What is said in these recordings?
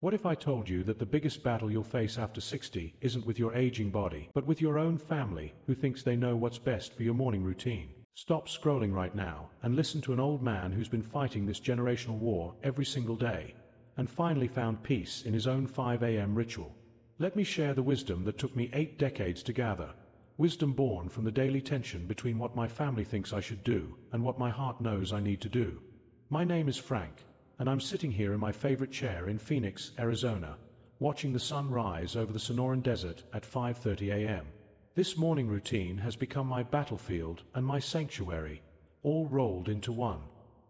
What if I told you that the biggest battle you'll face after 60 isn't with your aging body, but with your own family who thinks they know what's best for your morning routine? Stop scrolling right now and listen to an old man who's been fighting this generational war every single day, and finally found peace in his own 5 a.m. ritual. Let me share the wisdom that took me 8 decades to gather. Wisdom born from the daily tension between what my family thinks I should do and what my heart knows I need to do. My name is Frank, and I'm sitting here in my favorite chair in Phoenix, Arizona, watching the sun rise over the Sonoran Desert at 5:30 a.m. This morning routine has become my battlefield and my sanctuary, all rolled into one.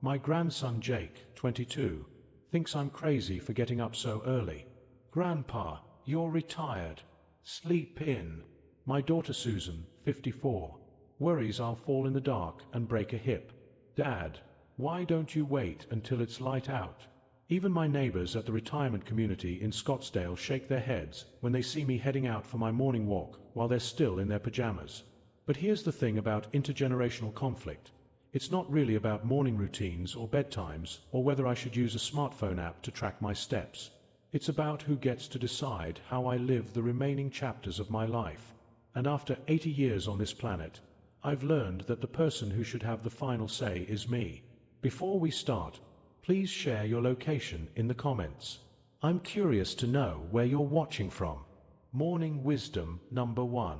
My grandson Jake, 22, thinks I'm crazy for getting up so early. Grandpa, you're retired. Sleep in. My daughter Susan, 54, worries I'll fall in the dark and break a hip. Dad, why don't you wait until it's light out? Even my neighbors at the retirement community in Scottsdale shake their heads when they see me heading out for my morning walk while they're still in their pajamas. But here's the thing about intergenerational conflict. It's not really about morning routines or bedtimes or whether I should use a smartphone app to track my steps. It's about who gets to decide how I live the remaining chapters of my life. And after 80 years on this planet, I've learned that the person who should have the final say is me. Before we start, please share your location in the comments. I'm curious to know where you're watching from. Morning wisdom number 1.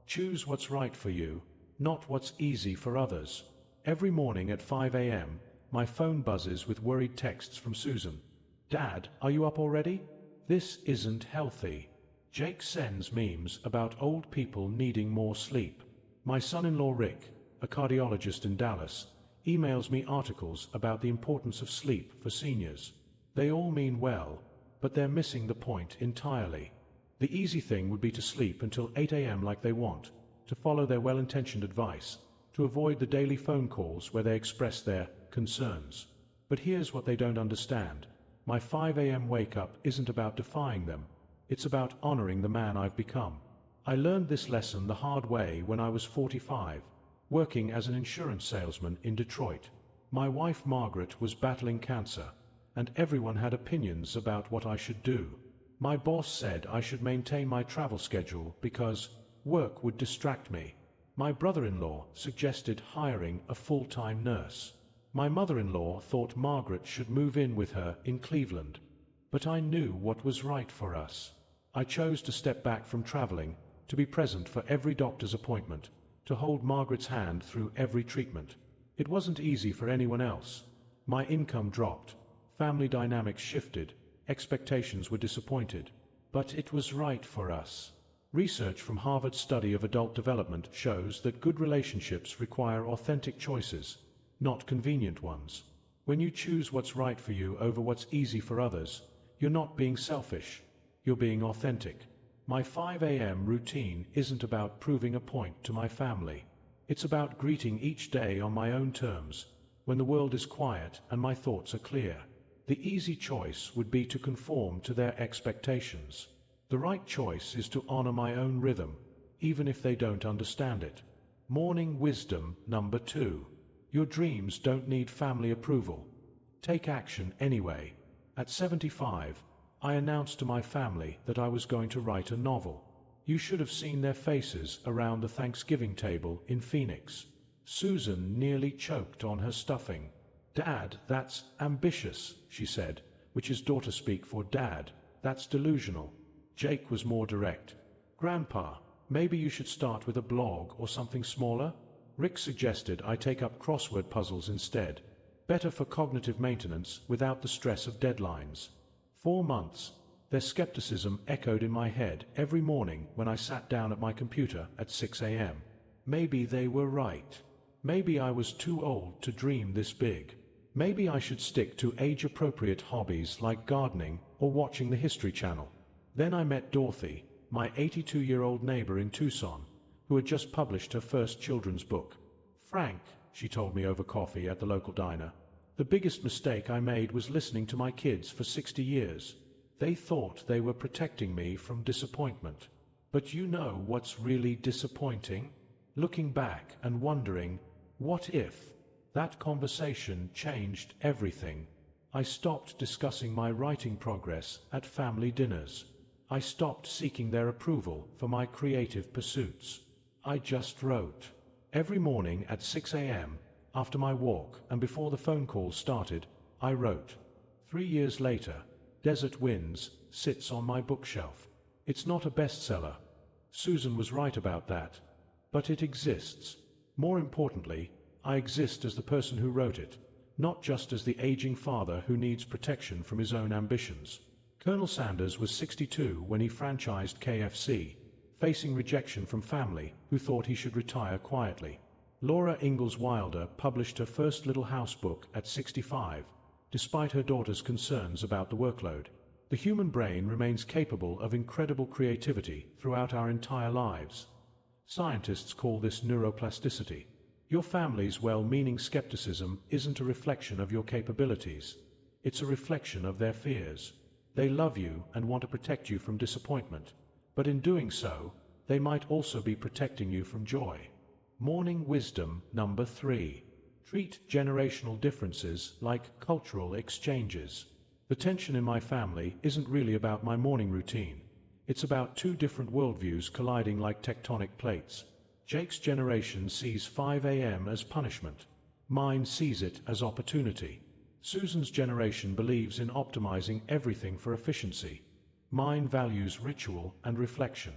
Choose what's right for you, not what's easy for others. Every morning at 5 a.m., my phone buzzes with worried texts from Susan. Dad, are you up already? This isn't healthy. Jake sends memes about old people needing more sleep. My son-in-law Rick, a cardiologist in Dallas, emails me articles about the importance of sleep for seniors. They all mean well, but they're missing the point entirely. The easy thing would be to sleep until 8 a.m. like they want, to follow their well-intentioned advice, to avoid the daily phone calls where they express their concerns. But here's what they don't understand. My 5 a.m. wake-up isn't about defying them. It's about honoring the man I've become. I learned this lesson the hard way when I was 45, working as an insurance salesman in Detroit. My wife Margaret was battling cancer, and everyone had opinions about what I should do. My boss said I should maintain my travel schedule because work would distract me. My brother-in-law suggested hiring a full-time nurse. My mother-in-law thought Margaret should move in with her in Cleveland. But I knew what was right for us. I chose to step back from traveling, to be present for every doctor's appointment, to hold Margaret's hand through every treatment. It wasn't easy for anyone else. My income dropped, family dynamics shifted, expectations were disappointed. But it was right for us. Research from Harvard's study of adult development shows that good relationships require authentic choices, not convenient ones. When you choose what's right for you over what's easy for others, you're not being selfish, you're being authentic. My 5 a.m. routine isn't about proving a point to my family. It's about greeting each day on my own terms, when the world is quiet and my thoughts are clear. The easy choice would be to conform to their expectations. The right choice is to honor my own rhythm, even if they don't understand it. Morning wisdom number 2. Your dreams don't need family approval. Take action anyway. At 75, I announced to my family that I was going to write a novel. You should have seen their faces around the Thanksgiving table in Phoenix. Susan nearly choked on her stuffing. Dad, that's ambitious, she said, which is daughter speak for dad. That's delusional. Jake was more direct. Grandpa, maybe you should start with a blog or something smaller? Rick suggested I take up crossword puzzles instead. Better for cognitive maintenance without the stress of deadlines. 4 months. Their skepticism echoed in my head every morning when I sat down at my computer at 6 a.m. Maybe they were right. Maybe I was too old to dream this big. Maybe I should stick to age-appropriate hobbies like gardening or watching the History Channel. Then I met Dorothy, my 82-year-old neighbor in Tucson, who had just published her first children's book. Frank, she told me over coffee at the local diner, the biggest mistake I made was listening to my kids for 60 years. They thought they were protecting me from disappointment. But you know what's really disappointing? Looking back and wondering, what if? That conversation changed everything. I stopped discussing my writing progress at family dinners. I stopped seeking their approval for my creative pursuits. I just wrote. Every morning at 6 a.m., after my walk and before the phone calls started, I wrote. 3 years later, Desert Winds sits on my bookshelf. It's not a bestseller. Susan was right about that. But it exists. More importantly, I exist as the person who wrote it, not just as the aging father who needs protection from his own ambitions. Colonel Sanders was 62 when he franchised KFC, facing rejection from family who thought he should retire quietly. Laura Ingalls Wilder published her first Little House book at 65, despite her daughter's concerns about the workload. The human brain remains capable of incredible creativity throughout our entire lives. Scientists call this neuroplasticity. Your family's well-meaning skepticism isn't a reflection of your capabilities. It's a reflection of their fears. They love you and want to protect you from disappointment, but in doing so, they might also be protecting you from joy. Morning wisdom number 3. Treat generational differences like cultural exchanges. The tension in my family isn't really about my morning routine. It's about two different worldviews colliding like tectonic plates. Jake's generation sees 5 a.m. as punishment. Mine sees it as opportunity. Susan's generation believes in optimizing everything for efficiency. Mine values ritual and reflection.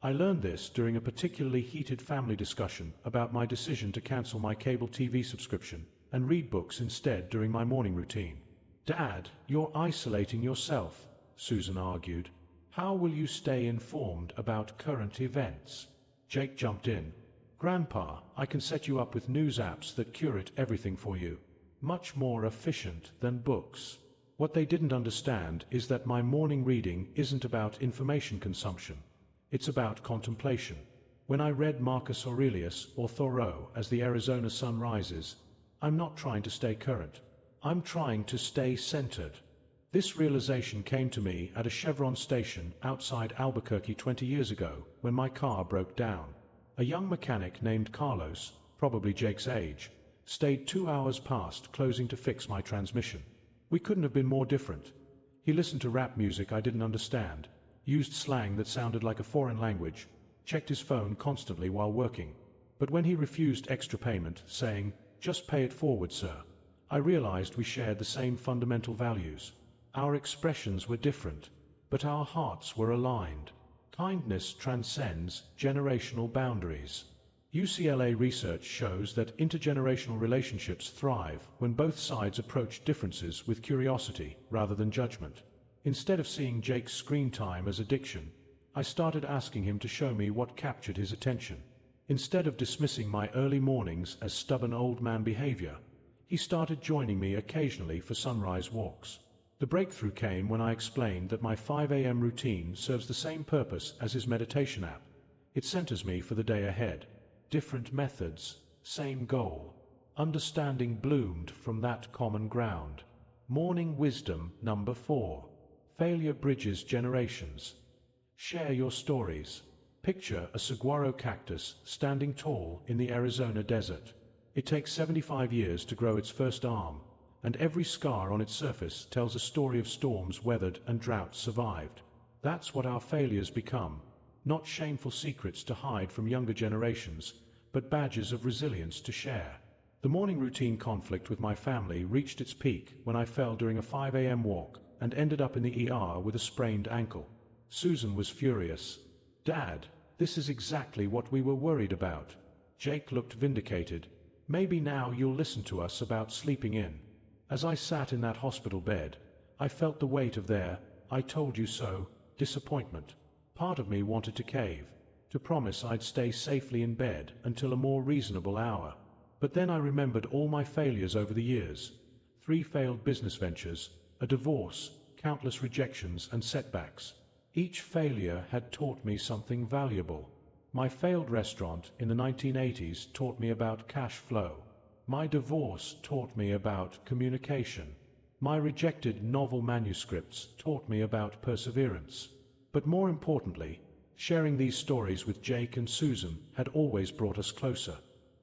I learned this during a particularly heated family discussion about my decision to cancel my cable TV subscription and read books instead during my morning routine. "Dad, you're isolating yourself," Susan argued. "How will you stay informed about current events?" Jake jumped in. "Grandpa, I can set you up with news apps that curate everything for you. Much more efficient than books." What they didn't understand is that my morning reading isn't about information consumption. It's about contemplation. When I read Marcus Aurelius or Thoreau as the Arizona sun rises, I'm not trying to stay current. I'm trying to stay centered. This realization came to me at a Chevron station outside Albuquerque 20 years ago when my car broke down. A young mechanic named Carlos, probably Jake's age, stayed 2 hours past closing to fix my transmission. We couldn't have been more different. He listened to rap music I didn't understand, used slang that sounded like a foreign language, checked his phone constantly while working. But when he refused extra payment, saying, "Just pay it forward, sir," I realized we shared the same fundamental values. Our expressions were different, but our hearts were aligned. Kindness transcends generational boundaries. UCLA research shows that intergenerational relationships thrive when both sides approach differences with curiosity rather than judgment. Instead of seeing Jake's screen time as addiction, I started asking him to show me what captured his attention. Instead of dismissing my early mornings as stubborn old man behavior, he started joining me occasionally for sunrise walks. The breakthrough came when I explained that my 5 a.m. routine serves the same purpose as his meditation app. It centers me for the day ahead. Different methods, same goal. Understanding bloomed from that common ground. Morning wisdom number 4. Failure bridges generations. Share your stories. Picture a saguaro cactus standing tall in the Arizona desert. It takes 75 years to grow its first arm, and every scar on its surface tells a story of storms weathered and droughts survived. That's what our failures become, not shameful secrets to hide from younger generations, but badges of resilience to share. The morning routine conflict with my family reached its peak when I fell during a 5 a.m. walk and ended up in the ER with a sprained ankle. Susan was furious. "Dad, this is exactly what we were worried about." Jake looked vindicated. "Maybe now you'll listen to us about sleeping in." As I sat in that hospital bed, I felt the weight of their "I told you so" disappointment. Part of me wanted to cave, to promise I'd stay safely in bed until a more reasonable hour. But then I remembered all my failures over the years. 3 failed business ventures, a divorce, countless rejections and setbacks. Each failure had taught me something valuable. My failed restaurant in the 1980s taught me about cash flow. My divorce taught me about communication. My rejected novel manuscripts taught me about perseverance. But more importantly, sharing these stories with Jake and Susan had always brought us closer.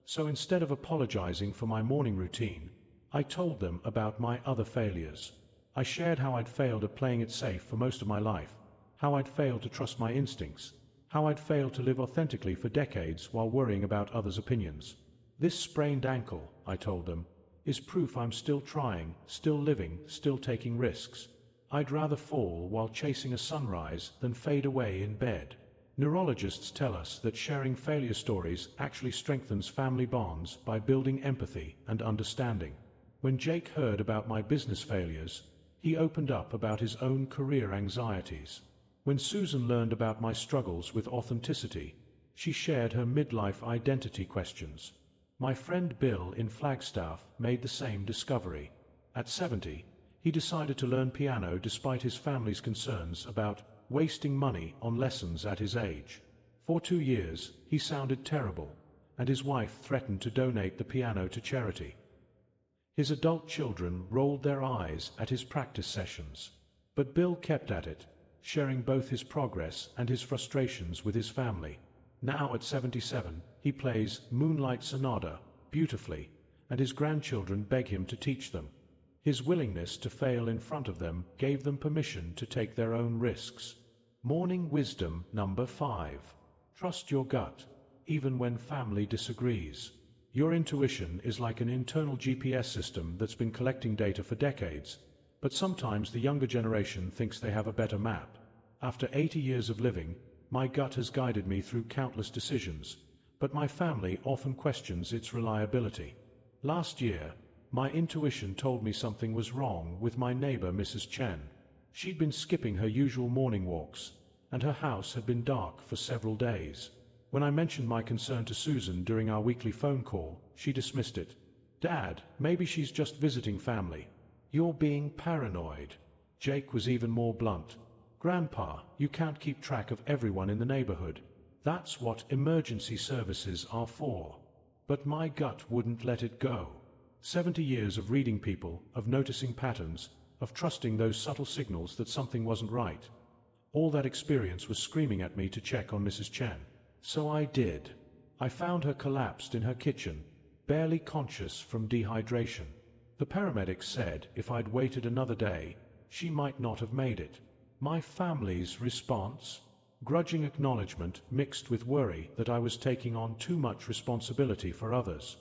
So instead of apologizing for my morning routine, I told them about my other failures. I shared how I'd failed at playing it safe for most of my life, how I'd failed to trust my instincts, how I'd failed to live authentically for decades while worrying about others' opinions. This sprained ankle, I told them, is proof I'm still trying, still living, still taking risks. I'd rather fall while chasing a sunrise than fade away in bed. Neurologists tell us that sharing failure stories actually strengthens family bonds by building empathy and understanding. When Jake heard about my business failures, he opened up about his own career anxieties. When Susan learned about my struggles with authenticity, she shared her midlife identity questions. My friend Bill in Flagstaff made the same discovery. At 70, he decided to learn piano despite his family's concerns about wasting money on lessons at his age. For 2 years, he sounded terrible, and his wife threatened to donate the piano to charity. His adult children rolled their eyes at his practice sessions. But Bill kept at it, sharing both his progress and his frustrations with his family. Now at 77, he plays Moonlight Sonata beautifully, and his grandchildren beg him to teach them. His willingness to fail in front of them gave them permission to take their own risks. Morning wisdom number 5. Trust your gut, even when family disagrees. Your intuition is like an internal GPS system that's been collecting data for decades, but sometimes the younger generation thinks they have a better map. After 80 years of living, my gut has guided me through countless decisions, but my family often questions its reliability. Last year, my intuition told me something was wrong with my neighbor Mrs. Chen. She'd been skipping her usual morning walks, and her house had been dark for several days. When I mentioned my concern to Susan during our weekly phone call, she dismissed it. "Dad, maybe she's just visiting family. You're being paranoid." Jake was even more blunt. "Grandpa, you can't keep track of everyone in the neighborhood. That's what emergency services are for." But my gut wouldn't let it go. 70 years of reading people, of noticing patterns, of trusting those subtle signals that something wasn't right. All that experience was screaming at me to check on Mrs. Chen. So I did. I found her collapsed in her kitchen, barely conscious from dehydration. The paramedics said if I'd waited another day, she might not have made it. My family's response? Grudging acknowledgement mixed with worry that I was taking on too much responsibility for others.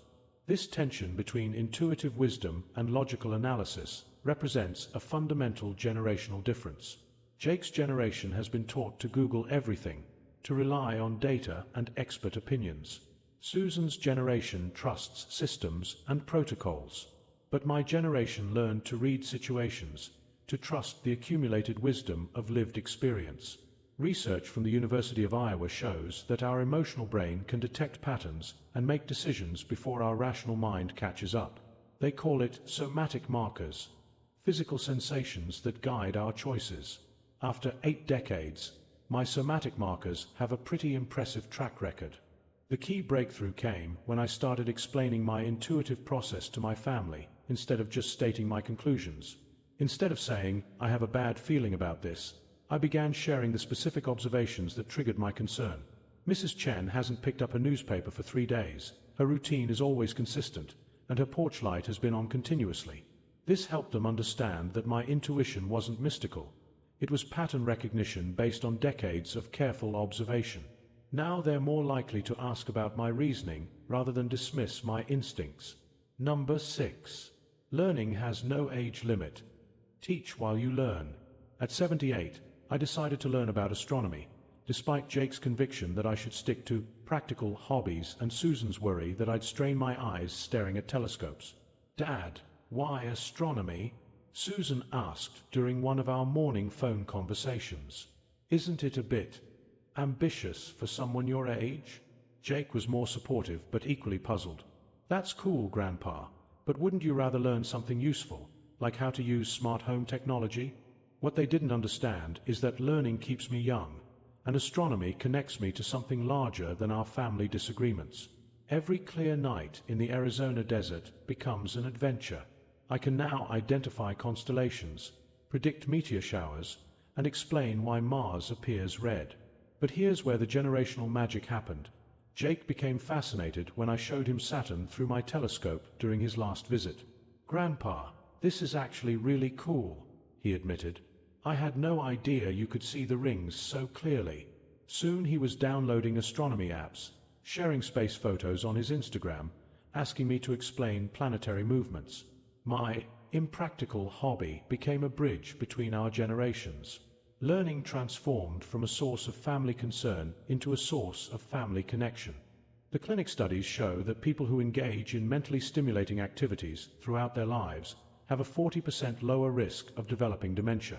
This tension between intuitive wisdom and logical analysis represents a fundamental generational difference. Jake's generation has been taught to Google everything, to rely on data and expert opinions. Susan's generation trusts systems and protocols. But my generation learned to read situations, to trust the accumulated wisdom of lived experience. Research from the University of Iowa shows that our emotional brain can detect patterns and make decisions before our rational mind catches up. They call it somatic markers, physical sensations that guide our choices. After 8 decades, my somatic markers have a pretty impressive track record. The key breakthrough came when I started explaining my intuitive process to my family, instead of just stating my conclusions. Instead of saying, "I have a bad feeling about this," I began sharing the specific observations that triggered my concern. Mrs. Chen hasn't picked up a newspaper for 3 days. Her routine is always consistent, and her porch light has been on continuously. This helped them understand that my intuition wasn't mystical. It was pattern recognition based on decades of careful observation. Now they're more likely to ask about my reasoning rather than dismiss my instincts. Number 6. Learning has no age limit. Teach while you learn. At 78, I decided to learn about astronomy, despite Jake's conviction that I should stick to practical hobbies and Susan's worry that I'd strain my eyes staring at telescopes. "Dad, why astronomy?" Susan asked during one of our morning phone conversations. "Isn't it a bit ambitious for someone your age?" Jake was more supportive but equally puzzled. "That's cool, Grandpa, but wouldn't you rather learn something useful, like how to use smart home technology?" What they didn't understand is that learning keeps me young, and astronomy connects me to something larger than our family disagreements. Every clear night in the Arizona desert becomes an adventure. I can now identify constellations, predict meteor showers, and explain why Mars appears red. But here's where the generational magic happened. Jake became fascinated when I showed him Saturn through my telescope during his last visit. Grandpa, this is actually really cool, he admitted. I had no idea you could see the rings so clearly. Soon he was downloading astronomy apps, sharing space photos on his Instagram, asking me to explain planetary movements. My impractical hobby became a bridge between our generations. Learning transformed from a source of family concern into a source of family connection. The clinic studies show that people who engage in mentally stimulating activities throughout their lives have a 40% lower risk of developing dementia.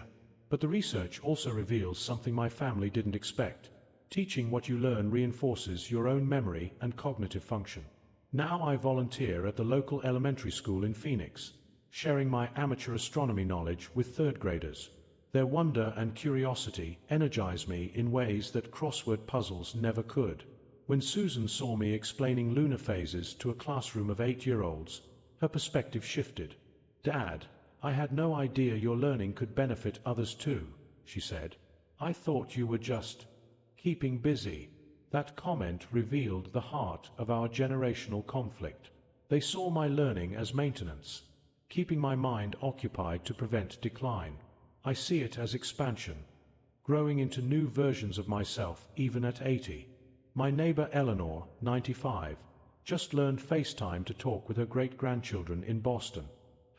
But the research also reveals something my family didn't expect. Teaching what you learn reinforces your own memory and cognitive function. Now I volunteer at the local elementary school in Phoenix, sharing my amateur astronomy knowledge with third graders. Their wonder and curiosity energize me in ways that crossword puzzles never could. When Susan saw me explaining lunar phases to a classroom of 8-year-olds, her perspective shifted. "Dad, I had no idea your learning could benefit others too," she said. "I thought you were just keeping busy." That comment revealed the heart of our generational conflict. They saw my learning as maintenance, keeping my mind occupied to prevent decline. I see it as expansion, growing into new versions of myself even at 80. My neighbor Eleanor, 95, just learned FaceTime to talk with her great-grandchildren in Boston.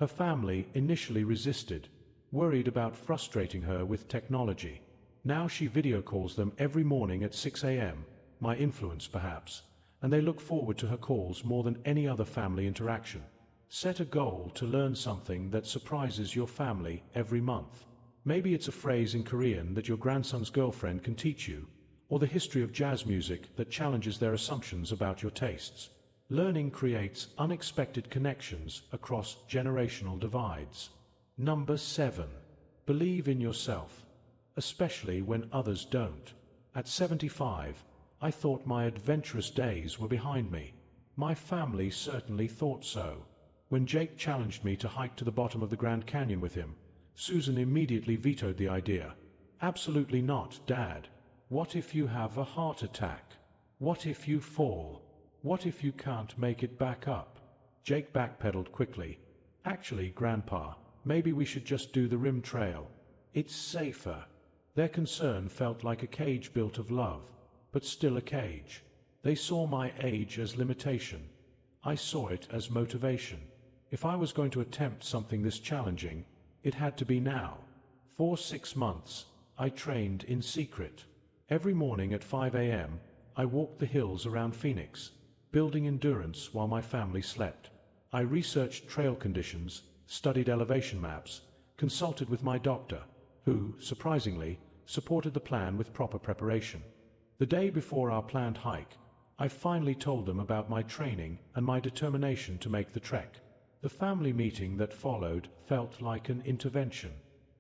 Her family initially resisted, worried about frustrating her with technology. Now she video calls them every morning at 6 a.m., my influence perhaps, and they look forward to her calls more than any other family interaction. Set a goal to learn something that surprises your family every month. Maybe it's a phrase in Korean that your grandson's girlfriend can teach you, or the history of jazz music that challenges their assumptions about your tastes. Learning creates unexpected connections across generational divides. Number 7. Believe in yourself, especially when others don't. At 75, I thought my adventurous days were behind me. My family certainly thought so. When Jake challenged me to hike to the bottom of the Grand Canyon with him, Susan immediately vetoed the idea. "Absolutely not, Dad. What if you have a heart attack? What if you fall? What if you can't make it back up?" Jake backpedaled quickly. "Actually, Grandpa, maybe we should just do the rim trail. It's safer." Their concern felt like a cage built of love, but still a cage. They saw my age as limitation. I saw it as motivation. If I was going to attempt something this challenging, it had to be now. For 6 months, I trained in secret. Every morning at 5 a.m., I walked the hills around Phoenix, building endurance while my family slept. I researched trail conditions, studied elevation maps, consulted with my doctor, who, surprisingly, supported the plan with proper preparation. The day before our planned hike, I finally told them about my training and my determination to make the trek. The family meeting that followed felt like an intervention.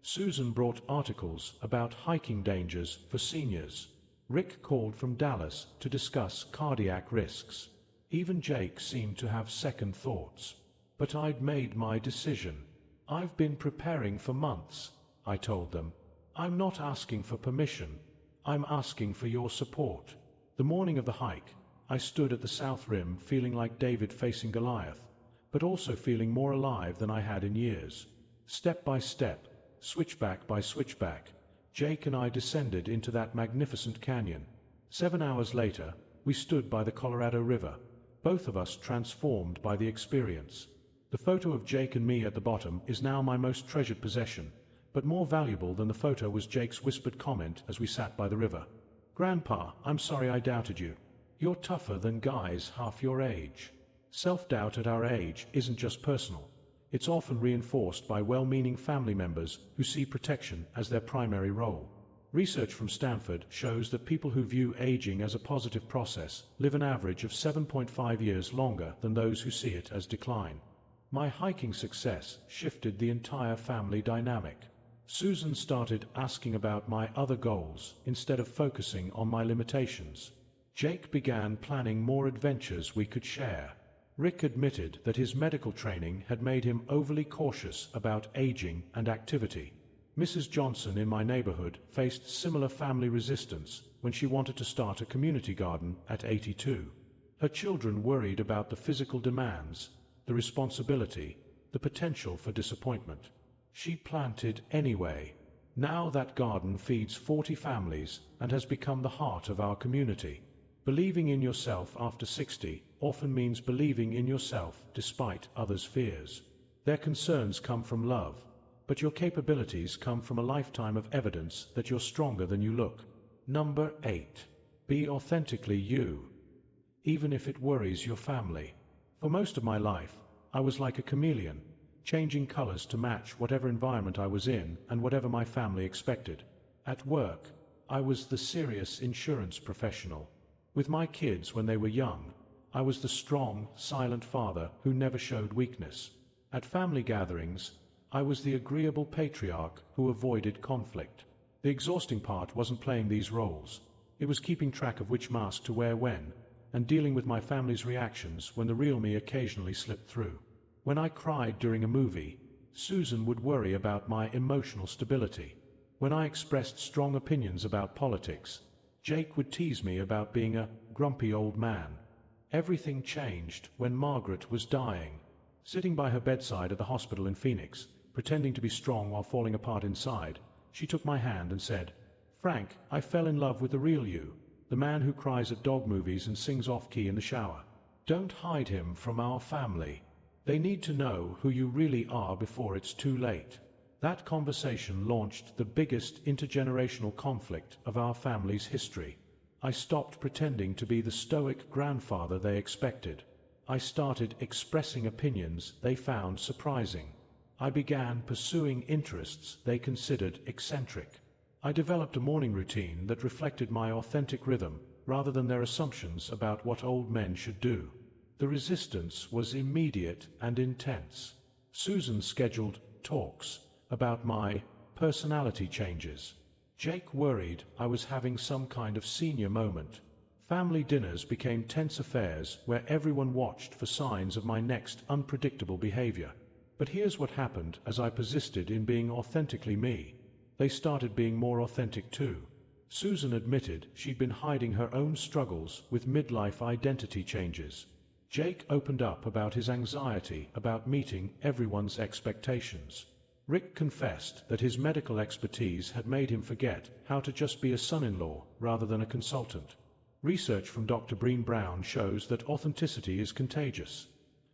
Susan brought articles about hiking dangers for seniors. Rick called from Dallas to discuss cardiac risks. Even Jake seemed to have second thoughts. But I'd made my decision. "I've been preparing for months," I told them. "I'm not asking for permission. I'm asking for your support." The morning of the hike, I stood at the south rim feeling like David facing Goliath, but also feeling more alive than I had in years. Step by step, switchback by switchback, Jake and I descended into that magnificent canyon. 7 hours later, we stood by the Colorado River, both of us transformed by the experience. The photo of Jake and me at the bottom is now my most treasured possession, but more valuable than the photo was Jake's whispered comment as we sat by the river. "Grandpa, I'm sorry I doubted you. You're tougher than guys half your age." Self-doubt at our age isn't just personal. It's often reinforced by well-meaning family members who see protection as their primary role. Research from Stanford shows that people who view aging as a positive process live an average of 7.5 years longer than those who see it as decline. My hiking success shifted the entire family dynamic. Susan started asking about my other goals instead of focusing on my limitations. Jake began planning more adventures we could share. Rick admitted that his medical training had made him overly cautious about aging and activity. Mrs. Johnson in my neighborhood faced similar family resistance when she wanted to start a community garden at 82. Her children worried about the physical demands, the responsibility, the potential for disappointment. She planted anyway. Now that garden feeds 40 families and has become the heart of our community. Believing in yourself after 60 often means believing in yourself despite others' fears. Their concerns come from love, but your capabilities come from a lifetime of evidence that you're stronger than you look. Number 8. Be authentically you, even if it worries your family. For most of my life, I was like a chameleon, changing colors to match whatever environment I was in and whatever my family expected. At work, I was the serious insurance professional. With my kids when they were young, I was the strong, silent father who never showed weakness. At family gatherings, I was the agreeable patriarch who avoided conflict. The exhausting part wasn't playing these roles. It was keeping track of which mask to wear when, and dealing with my family's reactions when the real me occasionally slipped through. When I cried during a movie, Susan would worry about my emotional stability. When I expressed strong opinions about politics, Jake would tease me about being a grumpy old man. Everything changed when Margaret was dying. Sitting by her bedside at the hospital in Phoenix, pretending to be strong while falling apart inside, she took my hand and said, "Frank, I fell in love with the real you, the man who cries at dog movies and sings off-key in the shower. Don't hide him from our family. They need to know who you really are before it's too late." That conversation launched the biggest intergenerational conflict of our family's history. I stopped pretending to be the stoic grandfather they expected. I started expressing opinions they found surprising. I began pursuing interests they considered eccentric. I developed a morning routine that reflected my authentic rhythm, rather than their assumptions about what old men should do. The resistance was immediate and intense. Susan scheduled talks about my personality changes. Jake worried I was having some kind of senior moment. Family dinners became tense affairs where everyone watched for signs of my next unpredictable behavior. But here's what happened as I persisted in being authentically me. They started being more authentic too. Susan admitted she'd been hiding her own struggles with midlife identity changes. Jake opened up about his anxiety about meeting everyone's expectations. Rick confessed that his medical expertise had made him forget how to just be a son-in-law rather than a consultant. Research from Dr. Breen Brown shows that authenticity is contagious.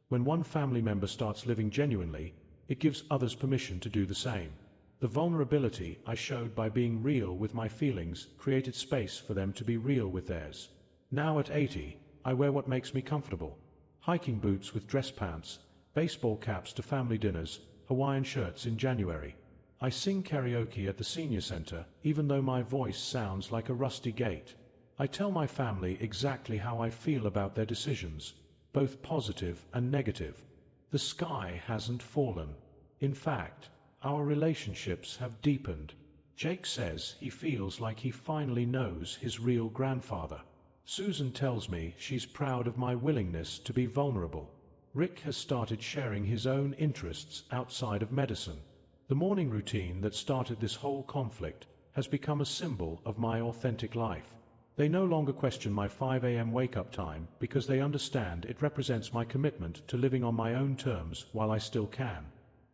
When one family member starts living genuinely, it gives others permission to do the same. The vulnerability I showed by being real with my feelings created space for them to be real with theirs. Now at 80, I wear what makes me comfortable. Hiking boots with dress pants, baseball caps to family dinners, Hawaiian shirts in January. I sing karaoke at the senior center, even though my voice sounds like a rusty gate. I tell my family exactly how I feel about their decisions, both positive and negative. The sky hasn't fallen. In fact, our relationships have deepened. Jake says he feels like he finally knows his real grandfather. Susan tells me she's proud of my willingness to be vulnerable. Rick has started sharing his own interests outside of medicine. The morning routine that started this whole conflict has become a symbol of my authentic life. They no longer question my 5 a.m. wake-up time because they understand it represents my commitment to living on my own terms while I still can.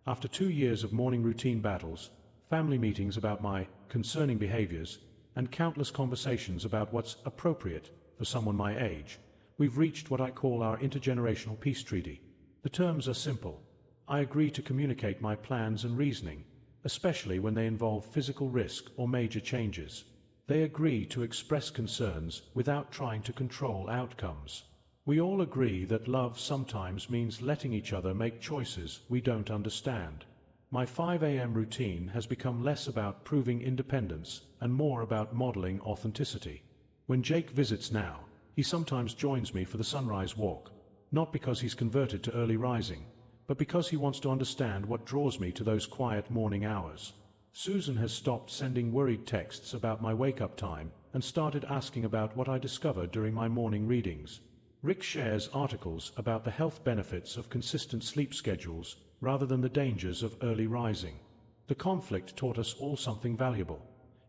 After 2 years of morning routine battles, family meetings about my concerning behaviors, and countless conversations about what's appropriate for someone my age, we've reached what I call our intergenerational peace treaty. The terms are simple. I agree to communicate my plans and reasoning, especially when they involve physical risk or major changes. They agree to express concerns without trying to control outcomes. We all agree that love sometimes means letting each other make choices we don't understand. My 5 a.m. routine has become less about proving independence and more about modeling authenticity. When Jake visits now, he sometimes joins me for the sunrise walk, not because he's converted to early rising, but because he wants to understand what draws me to those quiet morning hours. Susan has stopped sending worried texts about my wake-up time and started asking about what I discover during my morning readings. Rick shares articles about the health benefits of consistent sleep schedules rather than the dangers of early rising. The conflict taught us all something valuable.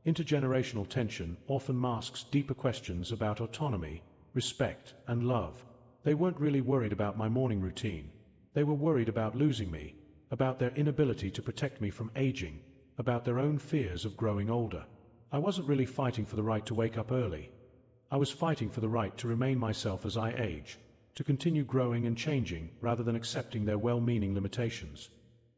Intergenerational tension often masks deeper questions about autonomy, respect, and love. They weren't really worried about my morning routine. They were worried about losing me, about their inability to protect me from aging, about their own fears of growing older. I wasn't really fighting for the right to wake up early. I was fighting for the right to remain myself as I age, to continue growing and changing rather than accepting their well-meaning limitations.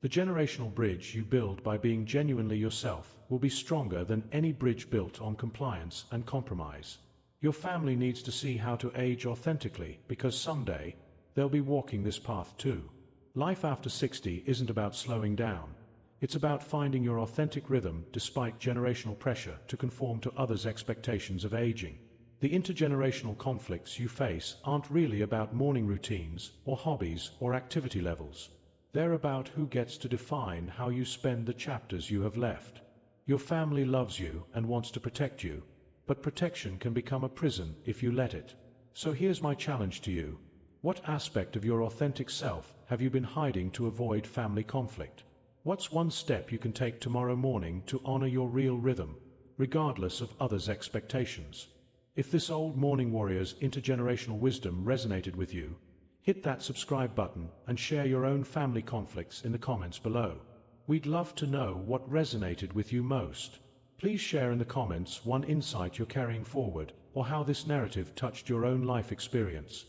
The generational bridge you build by being genuinely yourself will be stronger than any bridge built on compliance and compromise. Your family needs to see how to age authentically, because someday, they'll be walking this path too. Life after 60 isn't about slowing down. It's about finding your authentic rhythm despite generational pressure to conform to others' expectations of aging. The intergenerational conflicts you face aren't really about morning routines or hobbies or activity levels. They're about who gets to define how you spend the chapters you have left. Your family loves you and wants to protect you, but protection can become a prison if you let it. So here's my challenge to you. What aspect of your authentic self have you been hiding to avoid family conflict? What's one step you can take tomorrow morning to honor your real rhythm, regardless of others' expectations? If this old morning warrior's intergenerational wisdom resonated with you, hit that subscribe button and share your own family conflicts in the comments below. We'd love to know what resonated with you most. Please share in the comments one insight you're carrying forward, or how this narrative touched your own life experience.